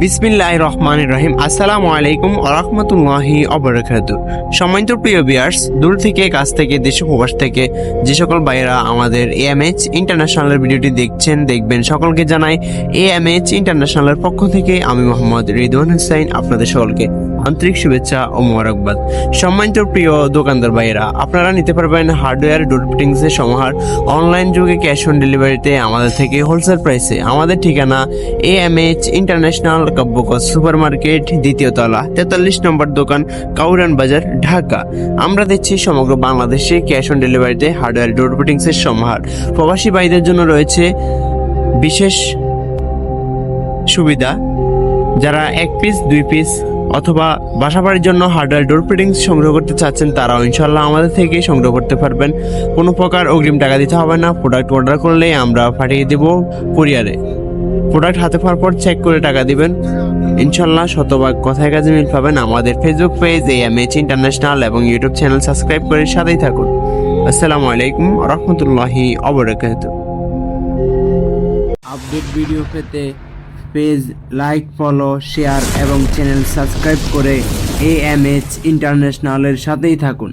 বিসমিল্লাহির রহমানির রহিম। আসসালামু আলাইকুম ওয়া রাহমাতুল্লাহি ওয়া বারাকাতুহু। সম্মানিত প্রিয় ভিউয়ার্স, দূর থেকে কাছ থেকে দেশ প্রবাস থেকে যে সকল ভাইয়েরা আমাদের এএমএইচ ইন্টারন্যাশনালের ভিডিওটি দেখবেন সকলকে জানাই এএমএইচ ইন্টারন্যাশনালের পক্ষ থেকে আমি মোহাম্মদ রিদওয়ান হোসেন আপনাদের সকলকে আন্তরিক শুভেচ্ছা ও মোবারকবাদ। সম্মানিত প্রিয় দোকানদার ভাইয়েরা, আপনারা নিতে পারবেন হার্ডওয়্যার ডোর ফিটিংসের সমাহার অনলাইন যুগে ক্যাশ অন ডেলিভারিতে আমাদের থেকে হোলসেল প্রাইসে। আমাদের ঠিকানা এএমএইচ ইন্টারন্যাশনাল কাব্যকস সুপার মার্কেট, দ্বিতীয় তলা, 43 নম্বর দোকান, কাউরান বাজার, ঢাকা। আমরা দিচ্ছি সমগ্র বাংলাদেশে ক্যাশ অন ডেলিভারিতে হার্ডওয়্যার ডোর ফিটিংসের সমাহার। প্রবাসী ভাইদের জন্য রয়েছে বিশেষ সুবিধা। যারা 1 পিস 2 পিস অথবা বাসাবাড়ির জন্য হার্ডওয়্যার ডোর ফিটিংস সংগ্রহ করতে চাচ্ছেন, তারাও ইনশাল্লাহ আমাদের থেকে সংগ্রহ করতে পারবেন। কোনো প্রকার অগ্রিম টাকা দিতে হবে না। প্রোডাক্ট অর্ডার করলেই আমরা পাঠিয়ে দেব কুরিয়ারে। প্রোডাক্ট হাতে পাওয়ার পর চেক করে টাকা দিবেন। ইনশাল্লাহ শতভাগ কথায় কাজে মিল পাবেন। আমাদের ফেসবুক পেজ এএমএইচ ইন্টারন্যাশনাল এবং ইউটিউব চ্যানেল সাবস্ক্রাইব করে সাথেই থাকুন। আসসালামু আলাইকুম ওয়া রাহমাতুল্লাহি ওয়া বারাকাতুহু। আপডেট ভিডিও পেতে পেজ লাইক, ফলো, শেয়ার এবং চ্যানেল সাবস্ক্রাইব করে এএমএইচ ইন্টারন্যাশনালের সাথেই থাকুন।